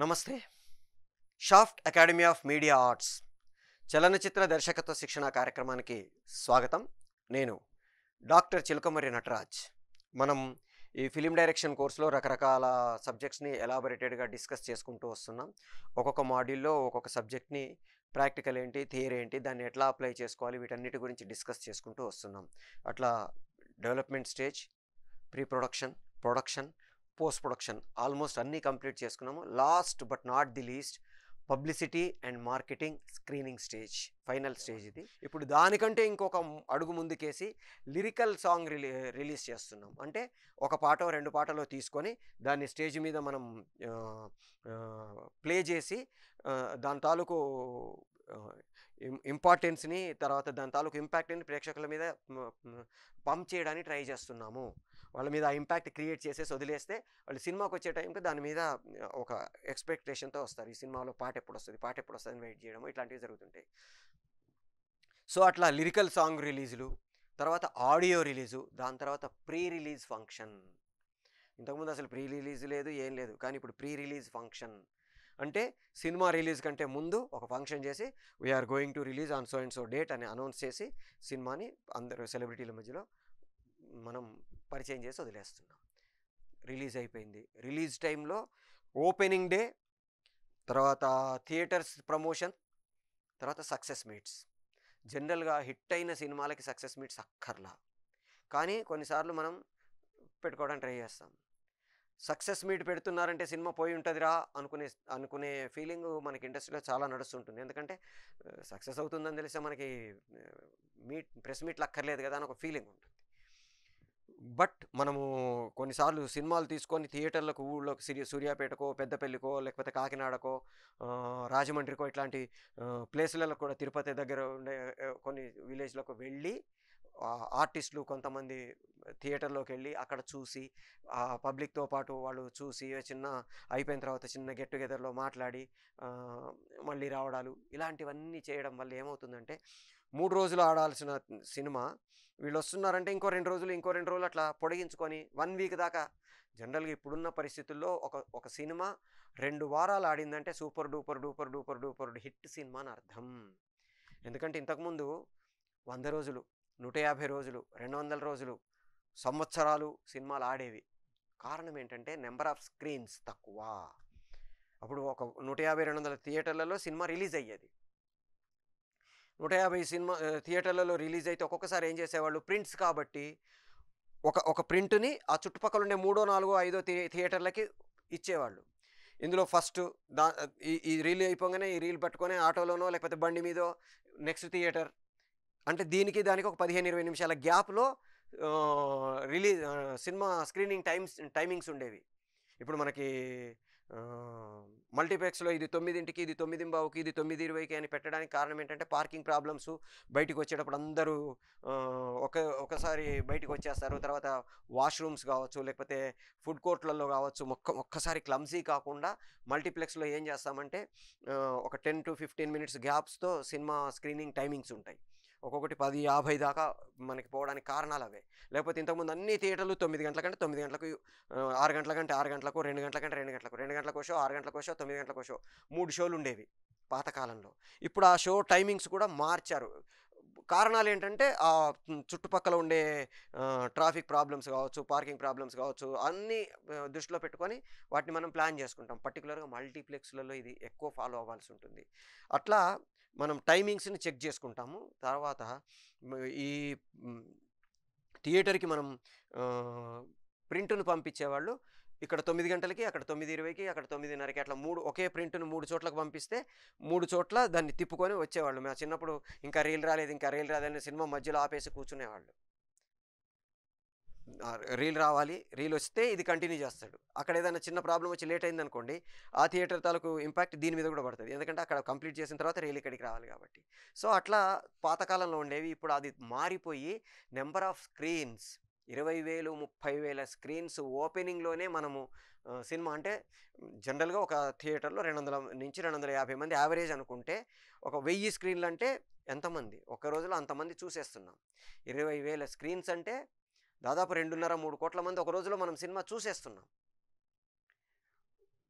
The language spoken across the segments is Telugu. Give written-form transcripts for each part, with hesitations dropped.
నమస్తే. Shaft academy of media arts చలనచిత్ర దర్శకత్వ శిక్షణ కార్యక్రమానికి స్వాగతం. నేను డాక్టర్ చిలకమర్రి నటరాజ్. మనం ఈ ఫిలిం డైరెక్షన్ కోర్సులో రకరకాల సబ్జెక్ట్స్ని ఎలాబొరేటెడ్గా డిస్కస్ చేసుకుంటూ వస్తున్నాం. ఒక్కొక్క మాడ్యూల్లో ఒక్కొక్క సబ్జెక్ట్ని ప్రాక్టికల్ ఏంటి, థియరీ ఏంటి, దాన్ని ఎట్లా అప్లై చేసుకోవాలి, వీటన్నిటి గురించి డిస్కస్ చేసుకుంటూ వస్తున్నాం. అట్లా development stage, pre production, production, post production almost అన్నీ కంప్లీట్ చేసుకున్నాము. Last but not the least publicity and marketing screening stage, final stage ఇది. ఇప్పుడు దానికంటే ఇంకొక అడుగు ముందుకేసి లిరికల్ సాంగ్ రిలీజ్ చేస్తున్నాం. అంటే ఒక పాటో రెండు పాటలో తీసుకొని దాన్ని స్టేజ్ మీద మనం ప్లే చేసి దాని తాలూకు ఇంపార్టెన్స్ని, తర్వాత దాని తాలూకు ఇంపాక్ట్ని ప్రేక్షకుల మీద పంప్ చేయడానికి ట్రై చేస్తున్నాము. వాళ్ళ మీద ఆ ఇంపాక్ట్ క్రియేట్ చేసేసి వదిలేస్తే వాళ్ళు సినిమాకి వచ్చే టైంకి దాని మీద ఒక ఎక్స్పెక్టేషన్తో వస్తారు. ఈ సినిమాలో పాట ఎప్పుడు వస్తుంది అని వెయిట్ చేయడము, ఇట్లాంటివి జరుగుతుంటాయి. సో అట్లా లిరికల్ సాంగ్ రిలీజులు, తర్వాత ఆడియో రిలీజు, దాని తర్వాత ప్రీ రిలీజ్ ఫంక్షన్. ఇంతకుముందు అసలు ప్రీ రిలీజ్ లేదు, ఏం లేదు. కానీ ఇప్పుడు ప్రీ రిలీజ్ ఫంక్షన్ అంటే సినిమా రిలీజ్ కంటే ముందు ఒక ఫంక్షన్ చేసి we're going to release on so and so date అని అనౌన్స్ చేసి సినిమాని అందరూ సెలబ్రిటీల మధ్యలో మనం పరిచయం చేసి వదిలేస్తున్నాం. రిలీజ్ అయిపోయింది. రిలీజ్ టైంలో ఓపెనింగ్ డే, తర్వాత థియేటర్స్ ప్రమోషన్, తర్వాత సక్సెస్ మీట్స్. జనరల్గా హిట్ అయిన సినిమాలకి సక్సెస్ మీట్స్ అక్కర్లా, కానీ కొన్నిసార్లు మనం పెట్టుకోవడానికి ట్రై చేస్తాం. సక్సెస్ మీట్ పెడుతున్నారంటే సినిమా పోయి ఉంటుందిరా అనుకునే ఫీలింగ్ మనకి ఇండస్ట్రీలో చాలా నడుస్తుంటుంది. ఎందుకంటే సక్సెస్ అవుతుందని తెలిస్తే మనకి ప్రెస్ మీట్లు అక్కర్లేదు కదా అని ఒక ఫీలింగ్ ఉంటుంది. బట్ మనము కొన్నిసార్లు సినిమాలు తీసుకొని థియేటర్లకు, ఊళ్ళోకి, సూర్యాపేటకో, పెద్దపల్లికో, లేకపోతే కాకినాడకో, రాజమండ్రికో, ఇట్లాంటి ప్లేసులలో కూడా, తిరుపతి దగ్గర ఉండే కొన్ని విలేజ్లకు వెళ్ళి ఆర్టిస్టులు కొంతమంది థియేటర్లోకి వెళ్ళి అక్కడ చూసి పబ్లిక్తో పాటు వాళ్ళు చూసి చిన్న అయిపోయిన తర్వాత చిన్న గెట్ టుగెదర్లో మాట్లాడి మళ్ళీ రావడాలు, ఇలాంటివన్నీ చేయడం వల్ల ఏమవుతుందంటే 3 రోజులు ఆడాల్సిన సినిమా వీళ్ళు వస్తున్నారంటే ఇంకో 2 రోజులు అట్లా పొడిగించుకొని 1 వీక్ దాకా. జనరల్గా ఇప్పుడున్న పరిస్థితుల్లో ఒక సినిమా 2 వారాలు ఆడిందంటే super duper duper duper duper hit cinema అని అర్థం. ఎందుకంటే ఇంతకుముందు 100 రోజులు, 150 రోజులు, 200 రోజులు, సంవత్సరాలు సినిమాలు ఆడేవి. కారణం ఏంటంటే నెంబర్ ఆఫ్ స్క్రీన్స్ తక్కువ. అప్పుడు ఒక 150-200 థియేటర్లలో సినిమా రిలీజ్ అయ్యేది. 150 సినిమా థియేటర్లలో రిలీజ్ అయితే ఒక్కొక్కసారి ఏం చేసేవాళ్ళు, ప్రింట్స్ కాబట్టి ఒక ప్రింట్ని ఆ చుట్టుపక్కల ఉండే 3, 4, 5 థియేటర్లకి ఇచ్చేవాళ్ళు. ఇందులో ఫస్ట్ ఈ రీల్ అయిపోగానే ఈ రీల్ పట్టుకొని ఆటోలోనో లేకపోతే బండి మీదో నెక్స్ట్ థియేటర్, అంటే దీనికి దానికి ఒక 15-20 నిమిషాల గ్యాప్లో సినిమా స్క్రీనింగ్ టైమింగ్స్ ఉండేవి. ఇప్పుడు మనకి మల్టీప్లెక్స్లో ఇది 9కి, ఇది 9:15కి, ఇది 9:20కి అని పెట్టడానికి కారణం ఏంటంటే పార్కింగ్ ప్రాబ్లమ్స్. బయటికి వచ్చేటప్పుడు అందరూ ఒకసారి బయటికి వచ్చేస్తారు. తర్వాత వాష్రూమ్స్ కావచ్చు, లేకపోతే ఫుడ్ కోర్ట్లలో కావచ్చు, ఒక్కసారి క్లమ్జీ కాకుండా మల్టీప్లెక్స్లో ఏం చేస్తామంటే ఒక 10-15 మినిట్స్ గ్యాప్స్తో సినిమా స్క్రీనింగ్ టైమింగ్స్ ఉంటాయి. ఒక్కొక్కటి 10:50 దాకా మనకి పోవడానికి కారణాలు అవే. లేకపోతే ఇంతకుముందు అన్ని థియేటర్లు 9 గంటల కంటే 9 గంటలకు, 6 గంటల కంటే 6 గంటలకు, 2 గంటల కంటే 2 గంటలకు, 2 గంటలకు షో, 6 గంటలకు షో, 9 గంటలకు షో, 3 షోలు ఉండేవి పాతకాలంలో. ఇప్పుడు ఆ షో టైమింగ్స్ కూడా మార్చారు. కారణాలు ఏంటంటే ఆ చుట్టుపక్కల ఉండే ట్రాఫిక్ ప్రాబ్లమ్స్ కావచ్చు, పార్కింగ్ ప్రాబ్లమ్స్ కావచ్చు, అన్నీ దృష్టిలో పెట్టుకొని వాటిని మనం ప్లాన్ చేసుకుంటాం. పర్టికులర్గా మల్టీప్లెక్స్లలో ఇది ఎక్కువ ఫాలో అవ్వాల్సి ఉంటుంది. అట్లా మనం టైమింగ్స్ని చెక్ చేసుకుంటాము. తర్వాత ఈ థియేటర్కి మనం ప్రింట్ను పంపించేవాళ్ళు ఇక్కడ 9 గంటలకి, అక్కడ 9:20కి, అక్కడ 9:30కి, అట్లా ఒకే ప్రింట్ను 3 చోట్లకు పంపిస్తే 3 చోట్ల దాన్ని తిప్పుకొని వచ్చేవాళ్ళు. మా చిన్నప్పుడు ఇంకా రీల్ రాలేదని సినిమా మధ్యలో ఆపేసి కూర్చునేవాళ్ళు. రీల్ రావాలి, రీల్ వస్తే ఇది కంటిన్యూ చేస్తాడు. అక్కడ ఏదైనా చిన్న ప్రాబ్లం వచ్చి లేట్ అయిందనుకోండి, ఆ థియేటర్ తాలూకు ఇంపాక్ట్ దీని మీద కూడా పడుతుంది. ఎందుకంటే అక్కడ కంప్లీట్ చేసిన తర్వాత రీల్ ఇక్కడికి రావాలి కాబట్టి. సో అట్లా పాతకాలంలో ఉండేవి. ఇప్పుడు అది మారిపోయి నెంబర్ ఆఫ్ స్క్రీన్స్ 20,000, 30,000 స్క్రీన్స్ ఓపెనింగ్లోనే మనము సినిమా అంటే జనరల్గా ఒక థియేటర్లో 200-250 మంది యావరేజ్ అనుకుంటే, ఒక 1000 స్క్రీన్లు అంటే ఎంతమంది? ఒక్క రోజులో అంతమంది చూసేస్తున్నాం. 20,000 స్క్రీన్స్ అంటే దాదాపు 2.5-3 కోట్ల మంది ఒక రోజులో మనం సినిమా చూసేస్తున్నాం.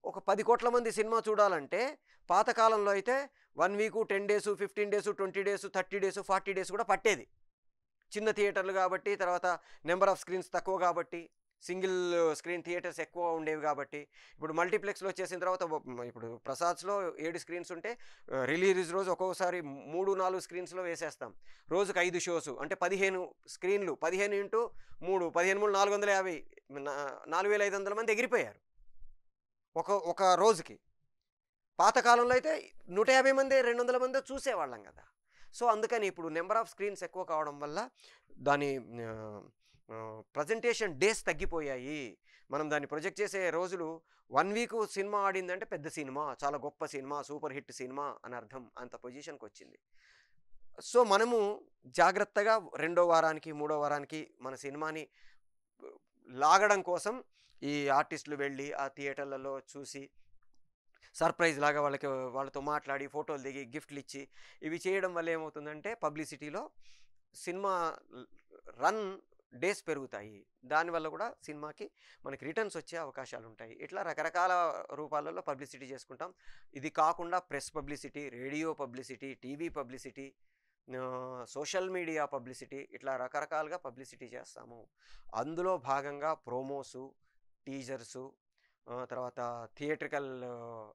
ఒక 10 కోట్ల మంది సినిమా చూడాలంటే పాతకాలంలో అయితే 1 week, 10 days, 15 days, 20 days, 30 days, 40 days కూడా పట్టేది. చిన్న థియేటర్లు కాబట్టి, తర్వాత నెంబర్ ఆఫ్ స్క్రీన్స్ తక్కువ కాబట్టి, సింగిల్ స్క్రీన్ థియేటర్స్ ఎక్కువ ఉండేవి కాబట్టి. ఇప్పుడు మల్టీప్లెక్స్లో వచ్చేసిన తర్వాత ఇప్పుడు ప్రసాద్స్లో 7 స్క్రీన్స్ ఉంటే రిలీజ్ రోజు ఒక్కొక్కసారి 3-4 స్క్రీన్స్లో వేసేస్తాం. రోజుకు 5 షోసు అంటే 15 స్క్రీన్లు, 15 ఇంటూ 3, 15 3 450, 4500 మంది ఎగిరిపోయారు ఒక ఒక రోజుకి. పాతకాలంలో అయితే 150 మంది, 200 మంది చూసేవాళ్ళం కదా. సో అందుకని ఇప్పుడు నెంబర్ ఆఫ్ స్క్రీన్స్ ఎక్కువ కావడం వల్ల దాని ప్రజెంటేషన్ డేస్ తగ్గిపోయాయి. మనం దాన్ని ప్రొజెక్ట్ చేసే రోజులు 1 వీక్ సినిమా ఆడిందంటే పెద్ద సినిమా, చాలా గొప్ప సినిమా, సూపర్ హిట్ సినిమా అని అర్థం. అంత పొజిషన్కి వచ్చింది. సో మనము జాగ్రత్తగా 2వ వారానికి 3వ వారానికి మన సినిమాని లాగడం కోసం ఈ ఆర్టిస్టులు వెళ్ళి ఆ థియేటర్లలో చూసి సర్ప్రైజ్ లాగా వాళ్ళతో మాట్లాడి ఫోటోలు దిగి గిఫ్ట్లు ఇచ్చి ఇవి చేయడం వల్ల ఏమవుతుందంటే పబ్లిసిటీలో సినిమా రన్ డేస్ పెరుగుతాయి. దానివల్ల కూడా సినిమాకి మనకి రిటర్న్స్ వచ్చే అవకాశాలు ఉంటాయి. ఇట్లా రకరకాల రూపాలలో పబ్లిసిటీ చేసుకుంటాం. ఇది కాకుండా press publicity, radio publicity, TV publicity, social media publicity, ఇట్లా రకరకాలుగా పబ్లిసిటీ చేస్తాము. అందులో భాగంగా ప్రోమోసు, టీజర్సు, తర్వాత థియేట్రికల్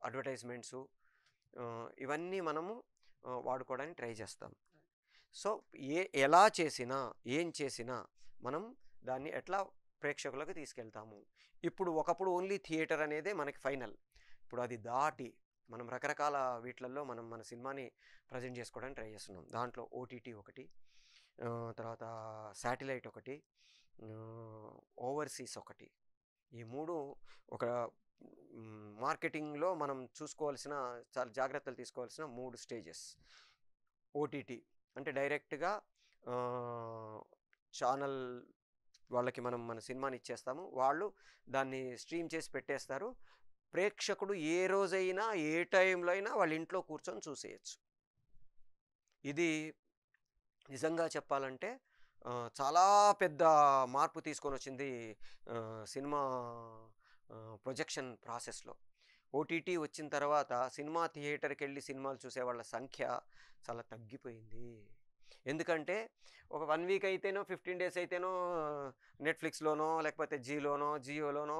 అడ్వర్టైజ్మెంట్సు, ఇవన్నీ మనము వాడుకోవడానికి ట్రై చేస్తాం. సో ఎలా చేసినా ఏం చేసినా మనం దాన్ని ఎట్లా ప్రేక్షకులకు తీసుకెళ్తాము. ఇప్పుడు ఒకప్పుడు ఓన్లీ థియేటర్ అనేదే మనకి ఫైనల్. ఇప్పుడు అది దాటి మనం రకరకాల వీటిలలో మనం మన సినిమాని ప్రజెంట్ చేసుకోవడానికి ట్రై చేస్తున్నాం. దాంట్లో ఓటీటీ ఒకటి, తర్వాత శాటిలైట్ ఒకటి, ఓవర్సీస్ ఒకటి. ఈ 3 ఒక మార్కెటింగ్లో మనం చూసుకోవాల్సిన, చాలా జాగ్రత్తలు తీసుకోవాల్సిన 3 స్టేజెస్. ఓటీటీ అంటే డైరెక్ట్గా ఛానల్ వాళ్ళకి మనం మన సినిమాని ఇచ్చేస్తాము. వాళ్ళు దాన్ని స్ట్రీమ్ చేసి పెట్టేస్తారు. ప్రేక్షకుడు ఏ రోజైనా ఏ టైంలో అయినా వాళ్ళ ఇంట్లో కూర్చొని చూసేయచ్చు. ఇది నిజంగా చెప్పాలంటే చాలా పెద్ద మార్పు తీసుకొని వచ్చింది సినిమా ప్రొజెక్షన్ ప్రాసెస్లో. ఓటీటీ వచ్చిన తర్వాత సినిమా థియేటర్కి వెళ్ళి సినిమాలు చూసే వాళ్ళ సంఖ్య చాలా తగ్గిపోయింది. ఎందుకంటే ఒక 1 వీక్ అయితేనో 15 డేస్ అయితేనో నెట్ఫ్లిక్స్లోనో లేకపోతే జియోలోనో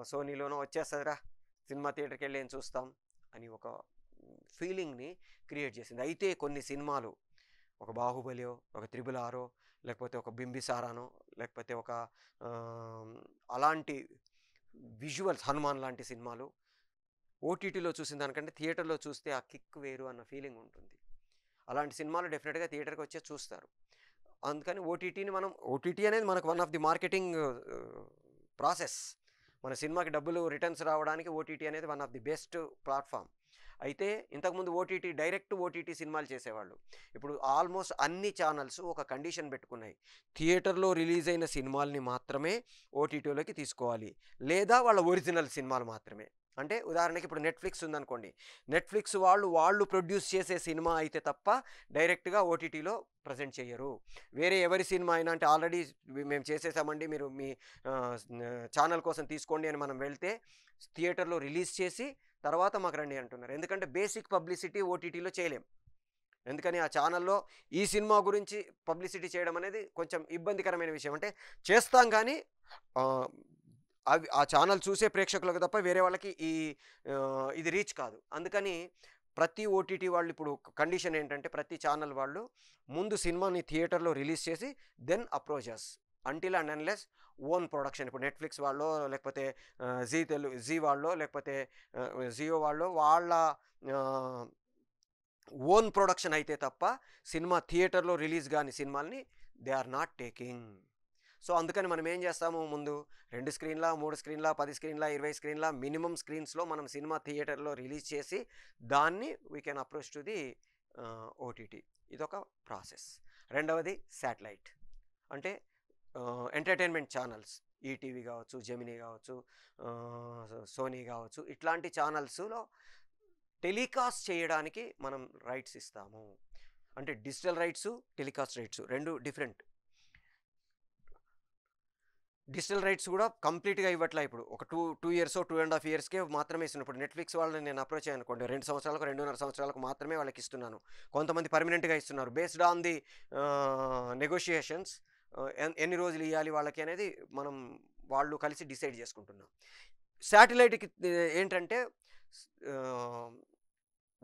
సోనీలోనో వచ్చేస్తుందిరా, సినిమా థియేటర్కి వెళ్ళి ఏం చూస్తాం అని ఒక ఫీలింగ్ని క్రియేట్ చేసింది. అయితే కొన్ని సినిమాలు, ఒక బాహుబలి, ఒక త్రిబుల్ ఆరో, లేకపోతే ఒక బింబిసారానో, లేకపోతే ఒక అలాంటి విజువల్స్, హనుమాన్ లాంటి సినిమాలు ఓటీటీలో చూసిన దానికంటే థియేటర్లో చూస్తే ఆ కిక్ వేరు అన్న ఫీలింగ్ ఉంటుంది. అలాంటి సినిమాలు డెఫినెట్గా థియేటర్కి వచ్చే చూస్తారు. అందుకని ఓటీటీ అనేది మనకు one of the marketing process. మన సినిమాకి డబ్బులు రిటర్న్స్ రావడానికి ఓటీటీ అనేది one of the best platform. అయితే ఇంతకుముందు డైరెక్ట్ ఓటీటీ సినిమాలు చేసేవాళ్ళు. ఇప్పుడు ఆల్మోస్ట్ అన్ని ఛానల్స్ ఒక కండిషన్ పెట్టుకున్నాయి. థియేటర్లో రిలీజ్ అయిన సినిమాల్ని మాత్రమే ఓటీటీలోకి తీసుకోవాలి, లేదా వాళ్ళ ఒరిజినల్ సినిమాలు మాత్రమే. అంటే ఉదాహరణకి ఇప్పుడు నెట్ఫ్లిక్స్ ఉందనుకోండి, నెట్ఫ్లిక్స్ వాళ్ళు ప్రొడ్యూస్ చేసే సినిమా అయితే తప్ప డైరెక్ట్గా ఓటీటీలో ప్రజెంట్ చేయరు. వేరే ఎవరి సినిమా అయినా, అంటే ఆల్రెడీ మేము చేసేసామండి, మీరు మీ ఛానల్ కోసం తీసుకోండి అని మనం వెళ్తే థియేటర్లో రిలీజ్ చేసి తర్వాత మాకు రండి అంటున్నారు. ఎందుకంటే బేసిక్ పబ్లిసిటీ ఓటీటీలో చేయలేం. ఎందుకని ఆ ఛానల్లో ఈ సినిమా గురించి పబ్లిసిటీ చేయడం అనేది కొంచెం ఇబ్బందికరమైన విషయం. అంటే చేస్తాం కానీ అవి ఆ ఛానల్ చూసే ప్రేక్షకులకు తప్ప వేరే వాళ్ళకి ఇది రీచ్ కాదు. అందుకని ప్రతి ఓటీటీ వాళ్ళు ఇప్పుడు కండిషన్ ఏంటంటే, ప్రతి ఛానల్ వాళ్ళు ముందు సినిమాని థియేటర్లో రిలీజ్ చేసి then approach until and unless own production. ఇప్పుడు నెట్ఫ్లిక్స్ వాళ్ళు, లేకపోతే జీ వాళ్ళు, లేకపోతే జియో వాళ్ళు, వాళ్ళ ఓన్ ప్రొడక్షన్ అయితే తప్ప సినిమా థియేటర్లో రిలీజ్ కాని సినిమాల్ని they are not taking. So అందుకని మనం ఏం చేస్తాము, ముందు 2 స్క్రీన్ల, 3 స్క్రీన్ల, 10 స్క్రీన్ల, 20 స్క్రీన్ల మినిమం స్క్రీన్స్లో మనం సినిమా థియేటర్లో రిలీజ్ చేసి దాన్ని we can approach to the OTT. ఇదొక ప్రాసెస్. రెండవది శాటిలైట్, అంటే ఎంటర్టైన్మెంట్ ఛానల్స్, ఈటీవీ కావచ్చు, జెమినీ కావచ్చు, సోనీ కావచ్చు, ఇట్లాంటి ఛానల్స్లో టెలికాస్ట్ చేయడానికి మనం రైట్స్ ఇస్తాము. అంటే digital rights, telecast rights 2 different. Digital rights కూడా కంప్లీట్గా ఇవ్వట్లే. ఇప్పుడు ఒక టూ ఇయర్స్ 2.5 ఇయర్స్కే మాత్రమే ఇస్తున్నాను. ఇప్పుడు నెట్ఫ్లిక్స్ వాళ్ళని నేను అప్రోచ్ అయ్యాను అనుకోండి, 2 సంవత్సరాలకు 2.5 సంవత్సరాలకు మాత్రమే వాళ్ళకి ఇస్తున్నాను. కొంతమంది పర్మనెంట్గా ఇస్తున్నారు. బేస్డ్ ఆన్ ది నెగోషియేషన్స్ ఎన్ని రోజులు ఇవ్వాలి వాళ్ళకి అనేది మనం వాళ్ళు కలిసి డిసైడ్ చేసుకుంటున్నాం. శాటిలైట్కి ఏంటంటే ఆ,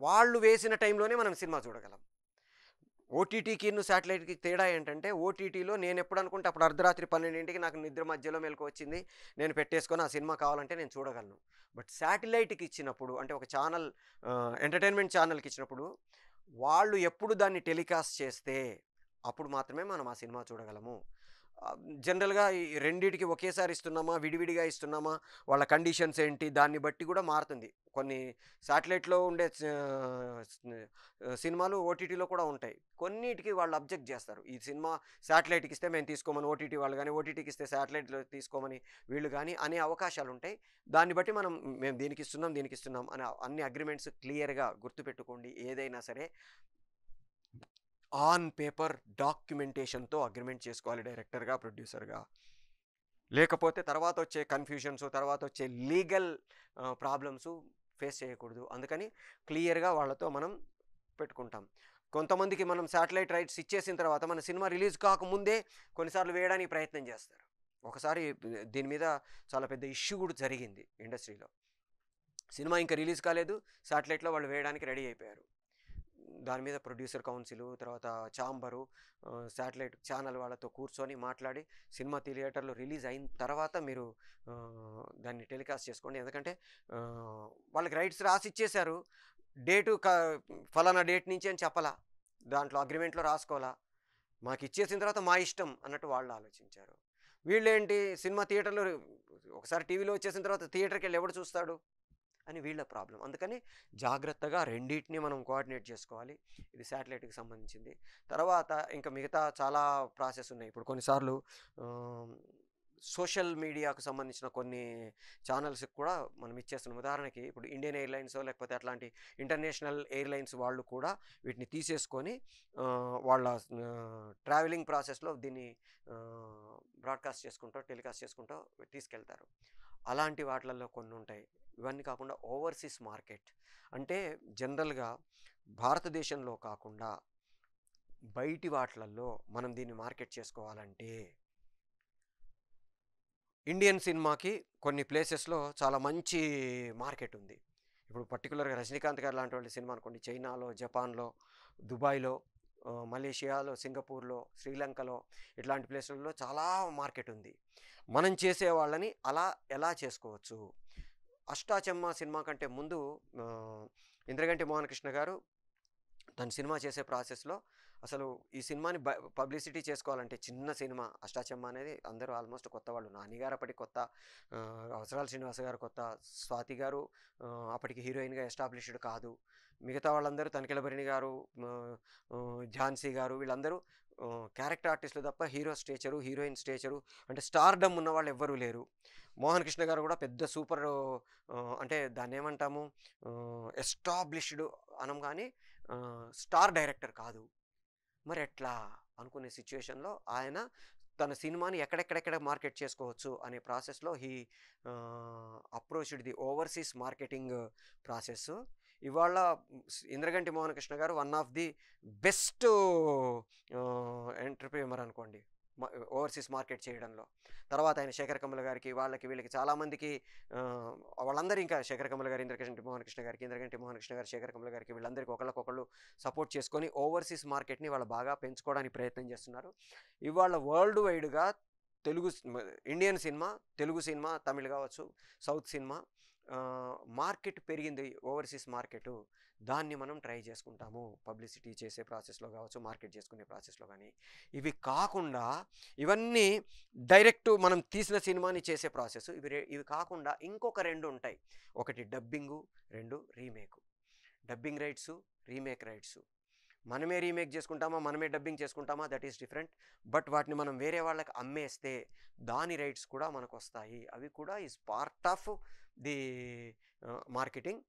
వాళ్ళు వేసిన టైంలోనే మనం సినిమా చూడగలం. ఓటీటీకి శాటిలైట్కి తేడా ఏంటంటే, ఓటీటీలో నేను ఎప్పుడు అనుకుంటే అప్పుడు అర్ధరాత్రి 12కి నాకు నిద్ర మధ్యలో మెలకు వచ్చింది, నేను పెట్టేసుకొని ఆ సినిమా కావాలంటే నేను చూడగలను. బట్ శాటిలైట్కి ఇచ్చినప్పుడు, అంటే ఒక ఛానల్ ఎంటర్టైన్మెంట్ ఛానల్కి ఇచ్చినప్పుడు, వాళ్ళు ఎప్పుడు దాన్ని టెలికాస్ట్ చేస్తే అప్పుడు మాత్రమే మనం ఆ సినిమా చూడగలము. జనరల్గా ఈ రెండిటికి ఒకేసారి ఇస్తున్నామా, విడివిడిగా ఇస్తున్నామా, వాళ్ళ కండిషన్స్ ఏంటి, దాన్ని బట్టి కూడా మారుతుంది. కొన్ని శాటిలైట్లో ఉండే సినిమాలు ఓటీటీలో కూడా ఉంటాయి. కొన్నిటికి వాళ్ళు అబ్జెక్ట్ చేస్తారు. ఈ సినిమా శాటిలైట్కి ఇస్తే మేము తీసుకోమని ఓటీటీ వాళ్ళు కానీ, ఓటీటీకి ఇస్తే శాటిలైట్లో తీసుకోమని వీళ్ళు కానీ అనే అవకాశాలు ఉంటాయి. దాన్ని బట్టి మనం మేము దీనికి ఇస్తున్నాం అని అన్ని అగ్రిమెంట్స్ క్లియర్గా గుర్తుపెట్టుకోండి. ఏదైనా సరే ఆన్ పేపర్ డాక్యుమెంటేషన్తో అగ్రిమెంట్ చేసుకోవాలి డైరెక్టర్గా, ప్రొడ్యూసర్గా. లేకపోతే తర్వాత వచ్చే కన్ఫ్యూషన్స్, తర్వాత వచ్చే లీగల్ ప్రాబ్లమ్స్ ఫేస్ చేయకూడదు. అందుకని క్లియర్గా వాళ్ళతో మనం పెట్టుకుంటాం. కొంతమందికి మనం శాటిలైట్ రైట్స్ ఇచ్చేసిన తర్వాత మన సినిమా రిలీజ్ కాకముందే కొన్నిసార్లు వేయడానికి ప్రయత్నం చేస్తారు. ఒకసారి దీని మీద చాలా పెద్ద ఇష్యూ కూడా జరిగింది ఇండస్ట్రీలో. సినిమా ఇంకా రిలీజ్ కాలేదు, శాటిలైట్లో వాళ్ళు వేయడానికి రెడీ అయిపోయారు. దాని మీద ప్రొడ్యూసర్ కౌన్సిల్, తర్వాత ఛాంబరు, శాటిలైట్ ఛానల్ వాళ్ళతో కూర్చొని మాట్లాడి సినిమా థియేటర్లో రిలీజ్ అయిన తర్వాత మీరు దాన్ని టెలికాస్ట్ చేసుకోండి. ఎందుకంటే వాళ్ళకి రైట్స్ రాసి ఇచ్చేశారు, డేటు ఫలానా డేట్ నుంచి అని చెప్పాలా, దాంట్లో అగ్రిమెంట్లో రాసుకోవాలా, మాకు ఇచ్చేసిన తర్వాత మా ఇష్టం అన్నట్టు వాళ్ళు ఆలోచించారు. వీళ్ళేంటి, సినిమా థియేటర్లో ఒకసారి టీవీలో వచ్చేసిన తర్వాత థియేటర్కి వెళ్ళి ఎవడు చూస్తాడు అని వీళ్ళ ప్రాబ్లం. అందుకని జాగ్రత్తగా రెండింటిని మనం కోఆర్డినేట్ చేసుకోవాలి. ఇది శాటిలైట్కి సంబంధించింది. తర్వాత ఇంకా మిగతా చాలా ప్రాసెస్ ఉన్నాయి. ఇప్పుడు కొన్నిసార్లు సోషల్ మీడియాకు సంబంధించిన కొన్ని ఛానల్స్కి కూడా మనం ఇచ్చేస్తున్నాం. ఉదాహరణకి ఇప్పుడు ఇండియన్ ఎయిర్లైన్స్ లేకపోతే అట్లాంటి ఇంటర్నేషనల్ ఎయిర్లైన్స్ వాళ్ళు కూడా వీటిని తీసేసుకొని వాళ్ళ ట్రావెలింగ్ ప్రాసెస్లో దీన్ని బ్రాడ్కాస్ట్ చేసుకుంటూ టెలికాస్ట్ చేసుకుంటూ తీసుకెళ్తారు. అలాంటి వాటిలలో కొన్ని ఉంటాయి. ఇవన్నీ కాకుండా ఓవర్సీస్ మార్కెట్ అంటే జనరల్గా భారతదేశంలో కాకుండా బయటి వాటిలలో మనం దీన్ని మార్కెట్ చేసుకోవాలంటే ఇండియన్ సినిమాకి కొన్ని ప్లేసెస్లో చాలా మంచి మార్కెట్ ఉంది. ఇప్పుడు పర్టికులర్గా రజనీకాంత్ గారు లాంటి వాళ్ళ సినిమా అనుకోండి, చైనాలో, జపాన్లో, దుబాయ్లో, మలేషియాలో, సింగపూర్లో, శ్రీలంకలో ఇట్లాంటి ప్లేసులలో చాలా మార్కెట్ ఉంది. మనం చేసే వాళ్ళని అలా ఎలా చేసుకోవచ్చు? అష్టాచెమ్మ సినిమా కంటే ముందు ఇంద్రగంటి మోహన్ కృష్ణ గారు తన సినిమా చేసే ప్రాసెస్లో అసలు ఈ సినిమాని పబ్లిసిటీ చేసుకోవాలంటే, చిన్న సినిమా అష్టాచెమ్మ అనేది అందరూ ఆల్మోస్ట్ కొత్త వాళ్ళు. నానిగారు అప్పటికి కొత్త, అవసరాల శ్రీనివాస గారు కొత్త, స్వాతి గారు అప్పటికి హీరోయిన్గా ఎస్టాబ్లిష్డ్ కాదు, మిగతా వాళ్ళందరూ తనికెళ్ళభరణి గారు, ఝాన్సీ గారు, వీళ్ళందరూ క్యారెక్టర్ ఆర్టిస్టులు తప్ప హీరో స్టేచరు, హీరోయిన్ స్టేచరు అంటే స్టార్డమ్ ఉన్న వాళ్ళు ఎవ్వరూ లేరు. మోహన్ కృష్ణ గారు కూడా పెద్ద సూపర్, అంటే దాన్ని ఏమంటాము, ఎస్టాబ్లిష్డ్ అనం కానీ స్టార్ డైరెక్టర్ కాదు. మరి ఎట్లా అనుకునే సిచ్యువేషన్లో ఆయన తన సినిమాని ఎక్కడెక్కడెక్కడ మార్కెట్ చేసుకోవచ్చు అనే ప్రాసెస్లో he approached the overseas marketing process. ఇవాళ ఇంద్రగంటి మోహన్ కృష్ణ గారు one of the best entrepreneur అనుకోండి ఓవర్సీస్ మార్కెట్ చేయడంలో. తర్వాత ఆయన శేఖర్ కమ్ముల గారికి, వాళ్ళకి వీళ్ళకి చాలామందికి, వాళ్ళందరూ ఇంకా శేఖర్ కమ్ముల గారు, ఇంద్రగంటి మోహన్ కృష్ణ గారికి, ఇంద్రగంటి మోహన్ కృష్ణ గారు శేఖర్ కమ్ముల గారికి, వీళ్ళందరికీ ఒకళ్ళకొకళ్ళు సపోర్ట్ చేసుకొని ఓవర్సీస్ మార్కెట్ని వాళ్ళు బాగా పెంచుకోవడానికి ప్రయత్నం చేస్తున్నారు. ఇవాళ వరల్డ్ వైడ్గా Indian cinema, Telugu cinema, Tamil కావచ్చు, సౌత్ సినిమా మార్కెట్ పెరిగింది, ఓవర్సీస్ మార్కెట్. దాన్ని మనం ట్రై చేసుకుంటాము పబ్లిసిటీ చేసే ప్రాసెస్లో కావచ్చు, మార్కెట్ చేసుకునే ప్రాసెస్లో కానీ. ఇవి కాకుండా ఇవన్నీ డైరెక్ట్ మనం తీసిన సినిమాని చేసే ప్రాసెస్. ఇవి కాకుండా ఇంకొక 2 ఉంటాయి. ఒకటి dubbing, 2 remake. Dubbing rights, remake rights. మనమే రీమేక్ చేసుకుంటామా, మనమే డబ్బింగ్ చేసుకుంటామా, దట్ ఈస్ డిఫరెంట్. బట్ వాటిని మనం వేరే వాళ్ళకి అమ్మేస్తే దాని రైట్స్ కూడా మనకు వస్తాయి. అవి కూడా is part of the marketing.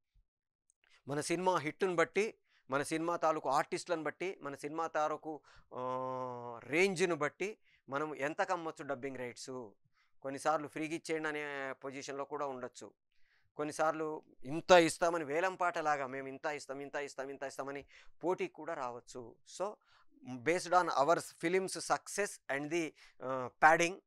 మన సినిమా హిట్ని బట్టి, మన సినిమా తాలూకు ఆర్టిస్టులను బట్టి, మన సినిమా తాలూకు రేంజ్ను బట్టి మనం ఎంత కమ్మొచ్చు డబ్బింగ్ రైట్సు. కొన్నిసార్లు ఫ్రీగా ఇచ్చేయండి అనే పొజిషన్లో కూడా ఉండొచ్చు. కొన్నిసార్లు ఇంత ఇస్తామని వేలం పాటలాగా మేము ఇంత ఇస్తాం ఇంత ఇస్తాం ఇంత ఇస్తామని పోటీకి కూడా రావచ్చు. So based on hour films success and the padding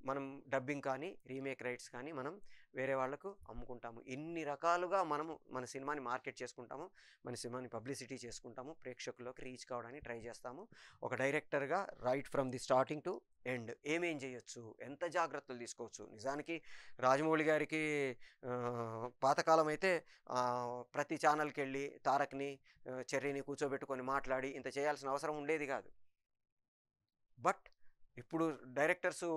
మనం డబ్బింగ్ కానీ రీమేక్ రైట్స్ కానీ మనం వేరే వాళ్ళకు అమ్ముకుంటాము. ఇన్ని రకాలుగా మనము మన సినిమాని మార్కెట్ చేసుకుంటాము, మన సినిమాని పబ్లిసిటీ చేసుకుంటాము, ప్రేక్షకుల్లోకి రీచ్ కావడానికి ట్రై చేస్తాము. ఒక డైరెక్టర్గా right from the starting to end ఏమేం చేయొచ్చు, ఎంత జాగ్రత్తలు తీసుకోవచ్చు. నిజానికి రాజమౌళి గారికి పాతకాలం అయితే ప్రతి ఛానల్కి వెళ్ళి తారక్ని చెర్రీని కూర్చోబెట్టుకొని మాట్లాడి ఇంత చేయాల్సిన అవసరం ఉండేది కాదు. బట్ ఇప్పుడు డైరెక్టర్సు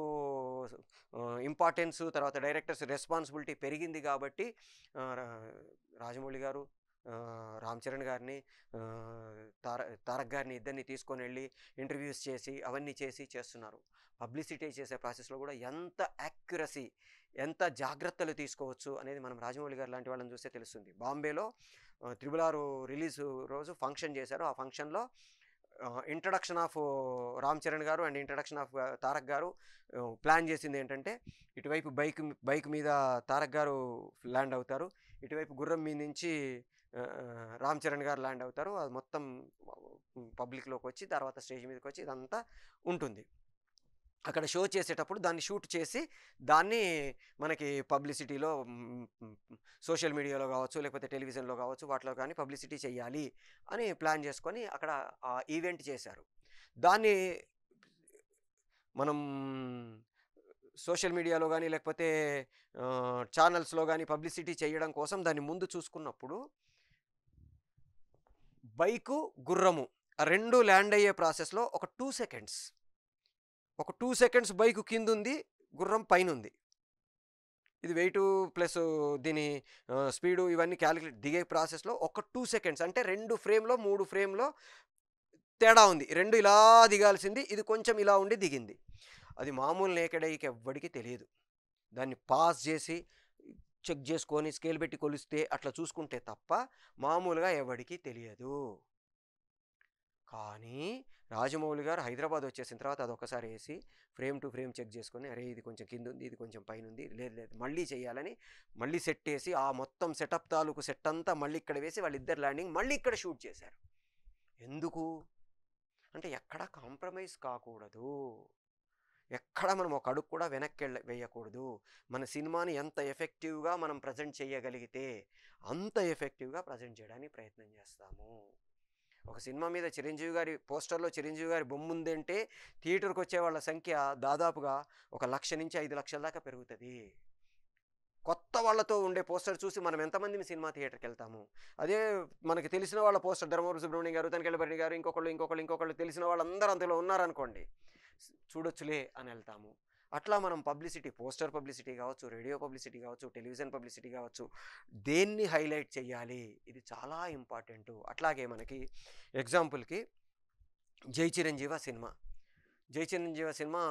ఇంపార్టెన్స్, తర్వాత డైరెక్టర్స్ రెస్పాన్సిబిలిటీ పెరిగింది కాబట్టి రాజమౌళి గారు రామ్ చరణ్ గారిని తారక్ గారిని ఇద్దరిని తీసుకొని వెళ్ళి ఇంటర్వ్యూస్ చేసి అవన్నీ చేస్తున్నారు. పబ్లిసిటీ చేసే ప్రాసెస్లో కూడా ఎంత యాక్యురసీ, ఎంత జాగ్రత్తలు తీసుకోవచ్చు అనేది మనం రాజమౌళి గారు లాంటి వాళ్ళని చూస్తే తెలుస్తుంది. బాంబేలో 666 రిలీజ్ రోజు ఫంక్షన్ చేశారు. ఆ ఫంక్షన్లో ఇంట్రడక్షన్ ఆఫ్ రామ్ చరణ్ గారు అండ్ ఇంట్రడక్షన్ ఆఫ్ తారక్ గారు ప్లాన్ చేసింది ఏంటంటే, ఇటువైపు బైక్ మీద తారక్ గారు ల్యాండ్ అవుతారు, ఇటువైపు గుర్రం మీద నుంచి రామ్ చరణ్ గారు ల్యాండ్ అవుతారు. అది మొత్తం పబ్లిక్లోకి వచ్చి తర్వాత స్టేజ్ మీదకి వచ్చి ఇదంతా ఉంటుంది. అక్కడ షో చేసేటప్పుడు దాన్ని షూట్ చేసి దాన్ని మనకి పబ్లిసిటీలో సోషల్ మీడియాలో కావచ్చు, లేకపోతే టెలివిజన్లో కావచ్చు, వాటిలో కానీ పబ్లిసిటీ చేయాలి అని ప్లాన్ చేసుకొని అక్కడ ఆ ఈవెంట్ చేశారు. దాన్ని మనం సోషల్ మీడియాలో కానీ లేకపోతే ఛానల్స్లో కానీ పబ్లిసిటీ చేయడం కోసం దాన్ని ముందు చూసుకున్నప్పుడు బైకు గుర్రము రెండు ల్యాండ్ అయ్యే ప్రాసెస్లో ఒక 2 సెకండ్స్ బైకు కింద ఉంది, గుర్రం పైన ఉంది. ఇది వెయిట్ ప్లస్ దీని స్పీడు ఇవన్నీ క్యాలిక్యులేట్ దిగే ప్రాసెస్లో ఒక 2 సెకండ్స్ అంటే 2 ఫ్రేమ్లో 3 ఫ్రేమ్లో తేడా ఉంది. 2 ఇలా దిగాల్సింది, ఇది కొంచెం ఇలా ఉండి దిగింది. అది మామూలు నేకెడ్ ఐకి ఎవ్వడికి తెలియదు. దాన్ని పాస్ చేసి చెక్ చేసుకొని స్కేల్ పెట్టి కొలిస్తే అట్లా చూసుకుంటే తప్ప మామూలుగా ఎవడికి తెలియదు. కానీ రాజమౌళి గారు హైదరాబాద్ వచ్చేసిన తర్వాత అదొకసారి వేసి ఫ్రేమ్ టు ఫ్రేమ్ చెక్ చేసుకొని, అరే ఇది కొంచెం కింద ఉంది, ఇది కొంచెం పైన ఉంది, లేదు మళ్ళీ చేయాలని మళ్ళీ సెట్ వేసి ఆ మొత్తం సెటప్ తాలూకు సెట్ అంతా మళ్ళీ ఇక్కడ వేసి వాళ్ళిద్దరు ల్యాండింగ్ మళ్ళీ ఇక్కడ షూట్ చేశారు. ఎందుకు అంటే ఎక్కడ కాంప్రమైజ్ కాకూడదు, ఎక్కడ మనం ఒక అడుగు కూడా వెనక్కి వేయకూడదు. మన సినిమాని ఎంత ఎఫెక్టివ్గా మనం ప్రజెంట్ చేయగలిగితే అంత ఎఫెక్టివ్గా ప్రజెంట్ చేయడానికి ప్రయత్నం చేస్తాము. ఒక సినిమా మీద చిరంజీవి గారి పోస్టర్లో చిరంజీవి గారి బొమ్మ ఉందంటే థియేటర్కి వచ్చే వాళ్ళ సంఖ్య దాదాపుగా 1 లక్ష నుంచి 5 లక్షల దాకా పెరుగుతుంది. కొత్త వాళ్ళతో ఉండే పోస్టర్ చూసి మనం ఎంతమంది సినిమా థియేటర్కి వెళ్తాము? అదే మనకి తెలిసిన వాళ్ళ పోస్టర్ ధర్మవరం సుబ్రహ్మణ్యం గారు, తనికెళ్ళబడి గారు, ఇంకొకళ్ళు తెలిసిన వాళ్ళందరూ అందులో ఉన్నారనుకోండి, చూడొచ్చులే అని వెళ్తాము. అట్లా మనం పబ్లిసిటీ, పోస్టర్ పబ్లిసిటీ కావచ్చు, రేడియో పబ్లిసిటీ కావచ్చు, టెలివిజన్ పబ్లిసిటీ కావచ్చు, దేన్ని హైలైట్ చేయాలి, ఇది చాలా ఇంపార్టెంటు. అట్లాగే మనకి ఎగ్జాంపుల్కి జై చిరంజీవ సినిమా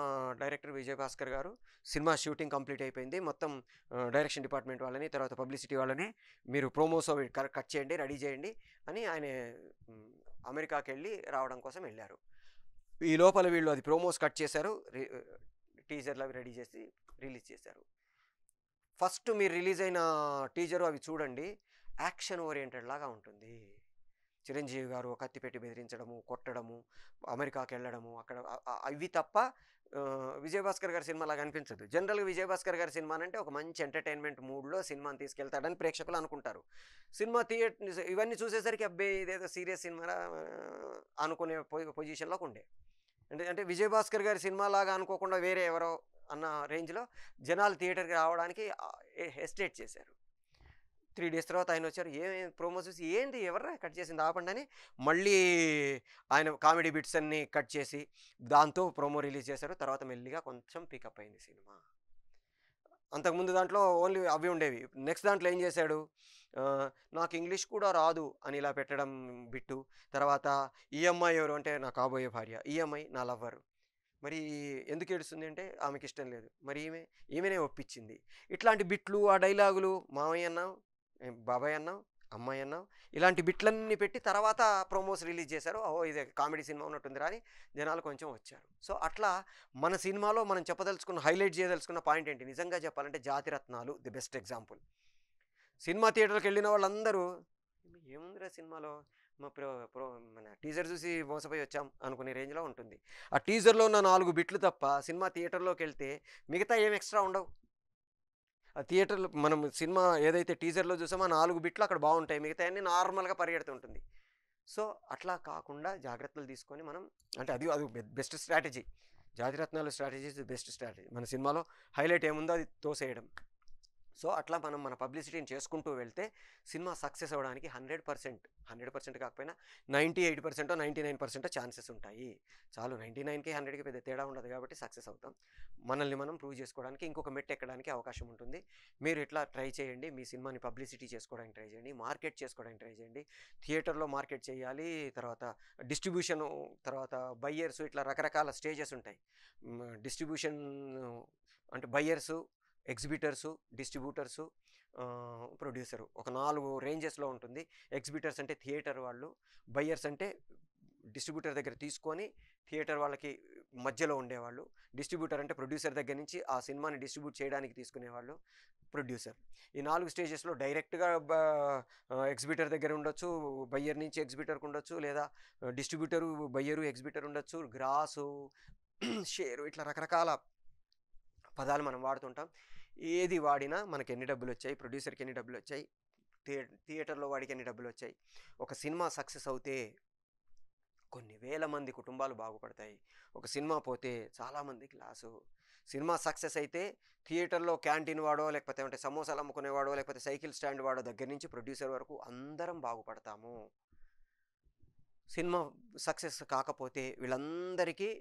డైరెక్టర్ విజయభాస్కర్ గారు సినిమా షూటింగ్ కంప్లీట్ అయిపోయింది. మొత్తం డైరెక్షన్ డిపార్ట్మెంట్ వాళ్ళని, తర్వాత పబ్లిసిటీ వాళ్ళని మీరు ప్రోమోస్ కట్ చేయండి, రెడీ చేయండి అని ఆయన అమెరికాకి వెళ్ళి రావడం కోసం వెళ్ళారు. ఈ లోపల వీళ్ళు అది ప్రోమోస్ కట్ చేశారు, టీజర్లు అవి రెడీ చేసి రిలీజ్ చేశారు. ఫస్ట్ మీరు రిలీజ్ అయిన టీజరు అవి చూడండి, యాక్షన్ ఓరియంటెడ్ లాగా ఉంటుంది. చిరంజీవి గారు కత్తి పెట్టి బెదిరించడము, కొట్టడము, అమెరికాకి వెళ్ళడము, అక్కడ అవి తప్ప విజయభాస్కర్ గారి సినిమా లాగా అనిపించదు. జనరల్గా విజయభాస్కర్ గారి సినిమా అంటే ఒక మంచి ఎంటర్టైన్మెంట్ మూడ్లో సినిమాని తీసుకెళ్తాడని ప్రేక్షకులు అనుకుంటారు. సినిమా థియేటర్ ఇవన్నీ చూసేసరికి అబ్బాయి ఇదేదో సీరియస్ సినిమా అనుకునే పొజిషన్లోకి ఉండే. అంటే విజయభాస్కర్ గారి సినిమా లాగా అనుకోకుండా వేరే ఎవరో అన్న రేంజ్లో జనాలు థియేటర్కి రావడానికి హెసిటేట్ చేశారు. 3 days తర్వాత ఆయన వచ్చారు, ప్రోమోస్ చూసి ఏంది ఎవర్రా కట్ చేసింది ఆపండి అని మళ్ళీ ఆయన కామెడీ బిట్స్ అన్నీ కట్ చేసి దాంతో ప్రోమో రిలీజ్ చేశారు. తర్వాత మెల్లిగా కొంచెం పికప్ అయింది సినిమా. అంతకుముందు దాంట్లో ఓన్లీ అవి ఉండేవి. నెక్స్ట్ దాంట్లో ఏం చేశాడు, నాకు ఇంగ్లీష్ కూడా రాదు అని ఇలా పెట్టడం బిట్టు. తర్వాత ఈఎంఐ ఎవరు అంటే నా కాబోయే భార్య, ఈఎంఐ నా లవ్వర్, మరి ఎందుకు ఏడుస్తుంది అంటే ఆమెకి ఇష్టం లేదు, మరి ఈమెనే ఒప్పించింది. ఇట్లాంటి బిట్లు, ఆ డైలాగులు, మామయ్య అన్నావు, బాబాయ్ అన్నావు, అమ్మాయి అన్నావు ఇలాంటి బిట్లన్నీ పెట్టి తర్వాత ప్రోమోస్ రిలీజ్ చేశారు. ఓహో! ఇది కామెడీ సినిమా ఉన్నట్టుందిరా అని జనాలు కొంచెం వచ్చారు. సో, అట్లా మన సినిమాలో మనం చెప్పదలుచుకున్న హైలైట్ చేయదలుచుకున్న పాయింట్ ఏంటి? నిజంగా చెప్పాలంటే 'జాతిరత్నాలు' ది బెస్ట్ ఎగ్జాంపుల్. సినిమా థియేటర్‌కెళ్ళిన వాళ్ళందరూ ఏముందిరా సినిమాలో మా ప్రో ప్రో మన టీజర్ చూసి మోసపోయి వచ్చాం అనుకునే రేంజ్‌లో ఉంటుంది. ఆ టీజర్‌లో ఉన్న 4 బిట్లు తప్ప సినిమా థియేటర్‌లోకెళ్తే మిగతా ఏం ఎక్స్‌ట్రా ఉండవు. ఆ థియేటర్‌లో మనం సినిమా ఏదైతే టీజర్‌లో చూసామో ఆ 4 బిట్లు అక్కడ బావుంటాయి. మిగతాయన్నీ నార్మల్‌గా పరిగెడుతుంటుంది. సో, అట్లా కాకుండా జాగ్రత్తలు తీసుకొని మనం అంటే అది best strategy. 'Jathi Ratnalu' strategy is the best strategy. మన సినిమాలో హైలైట్ ఏముందో అది తోసేయడం. సో, అట్లా మనం మన పబ్లిసిటీని చేసుకుంటూ వెళ్తే సినిమా సక్సెస్ అవ్వడానికి 100% కాకపోయినా 98%, 99% ఛాన్సెస్ ఉంటాయి. చాలు 99కి, 100కి పెద్ద తేడా ఉండదు కాబట్టి సక్సెస్ అవుతాం. మనల్ని మనం ప్రూవ్ చేసుకోవడానికి ఇంకొక మెట్టు ఎక్కడానికి అవకాశం ఉంటుంది. మీరు ఇట్లా ట్రై చేయండి. మీ సినిమాని పబ్లిసిటీ చేసుకోవడానికి ట్రై చేయండి. మార్కెట్ చేసుకోవడానికి ట్రై చేయండి. థియేటర్‌లో మార్కెట్ చేయాలి. తర్వాత డిస్ట్రిబ్యూషను, తర్వాత బయ్యర్స్ ఇట్లా రకరకాల స్టేజెస్ ఉంటాయి. డిస్ట్రిబ్యూషన్ అంటే బయ్యర్సు, ఎగ్జిబిటర్సు, డిస్ట్రిబ్యూటర్సు, ప్రొడ్యూసరు ఒక 4 రేంజెస్‌లో ఉంటుంది. ఎగ్జిబిటర్స్ అంటే థియేటర్ వాళ్ళు, బయ్యర్స్ అంటే డిస్ట్రిబ్యూటర్ దగ్గర తీసుకొని థియేటర్ వాళ్ళకి మధ్యలో ఉండేవాళ్ళు. డిస్ట్రిబ్యూటర్ అంటే ప్రొడ్యూసర్ దగ్గర నుంచి ఆ సినిమాని డిస్ట్రిబ్యూట్ చేయడానికి తీసుకునేవాళ్ళు ప్రొడ్యూసర్. ఈ 4 స్టేజెస్‌లో డైరెక్ట్‌గా ఎగ్జిబిటర్ దగ్గర ఉండొచ్చు, బయ్యర్ నుంచి ఎగ్జిబిటర్‌కి ఉండొచ్చు, లేదా డిస్ట్రిబ్యూటరు, బయ్యరు, ఎగ్జిబిటర్ ఉండొచ్చు, గ్రాసు, షేరు ఇట్లా రకరకాల పదాలు మనం వాడుతుంటాం. ఏది వాడినా మనకెన్ని డబ్బులొచ్చాయి, ప్రొడ్యూసర్‌కి ఎన్ని డబ్బులొచ్చాయి, థియేటర్‌లో వాడికి ఎన్ని డబ్బులొచ్చాయి. ఒక సినిమా సక్సెస్ అవుతే కొన్ని వేల మంది కుటుంబాలు బాగుపడతాయి. ఒక సినిమా పోతే చాలామందికి లాసు. సినిమా సక్సెస్ అయితే థియేటర్‌లో క్యాంటీన్ వాడో, లేకపోతే అంటే సమోసాలు అమ్ముకునేవాడో, లేకపోతే సైకిల్ స్టాండ్ వాడో దగ్గర నుంచి ప్రొడ్యూసర్ వరకు అందరం బాగుపడతాము. సినిమా సక్సెస్ కాకపోతే వీళ్ళందరికీ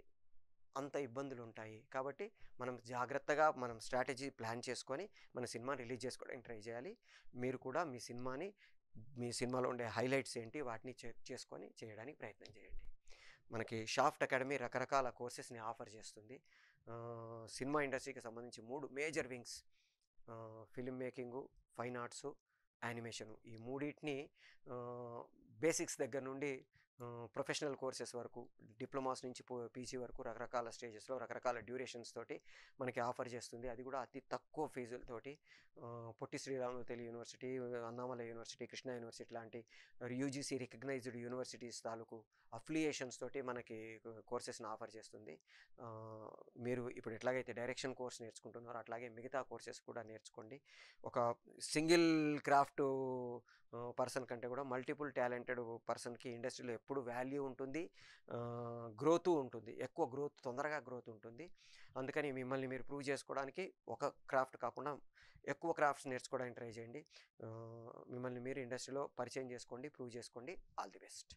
అంత ఇబ్బందులుంటాయి. కాబట్టి మనం జాగ్రత్తగా మనం స్ట్రాటజీ ప్లాన్ చేసుకొని మన సినిమా రిలీజ్ చేసుకోవడానికి ట్రై చేయాలి. మీరు కూడా మీ సినిమాలో ఉండే హైలైట్స్ ఏంటి వాటిని చేసుకొని చేయడానికి ప్రయత్నం చేయండి. మనకి షాఫ్ట్ అకాడమీ రకరకాల కోర్సెస్‌ని ఆఫర్ చేస్తుంది. సినిమా ఇండస్ట్రీకి సంబంధించి 3 major wings film making, fine arts, animation ఈ మూడిటిని బేసిక్స్ దగ్గర నుండి ప్రొఫెషనల్ కోర్సెస్ వరకు, డిప్లొమాస్ నుంచి పీజీ వరకు రకరకాల స్టేజెస్‌లో రకరకాల డ్యూరేషన్స్ తోటి మనకి ఆఫర్ చేస్తుంది. అది కూడా అతి తక్కువ ఫీజులతోటి Potti Sriramulu Telugu university, Annamalai university, Krishna university లాంటి యూజీసీ రికగ్నైజ్డ్ యూనివర్సిటీస్ తాలూకు అఫిలియేషన్స్ తోటి మనకి కోర్సెస్‌ని ఆఫర్ చేస్తుంది. మీరు ఇప్పుడు ఎట్లాగైతే డైరెక్షన్ కోర్స్ నేర్చుకుంటున్నారో అట్లాగే మిగతా కోర్సెస్ కూడా నేర్చుకోండి. ఒక సింగిల్ క్రాఫ్ట్ పర్సన్ కంటే కూడా మల్టిపుల్ టాలెంటెడ్ పర్సన్‌కి ఇండస్ట్రీలో ఎప్పుడు వాల్యూ ఉంటుంది. గ్రోతు ఉంటుంది. ఎక్కువ గ్రోత్ తొందరగా గ్రోత్ ఉంటుంది. అందుకని మిమ్మల్ని మీరు ప్రూవ్ చేసుకోవడానికి ఒక క్రాఫ్ట్ కాకుండా ఎక్కువ క్రాఫ్ట్స్ నేర్చుకోవడానికి ట్రై చేయండి. మిమ్మల్ని మీరు ఇండస్ట్రీలో పరిచయం చేసుకోండి. ప్రూవ్ చేసుకోండి. All the best.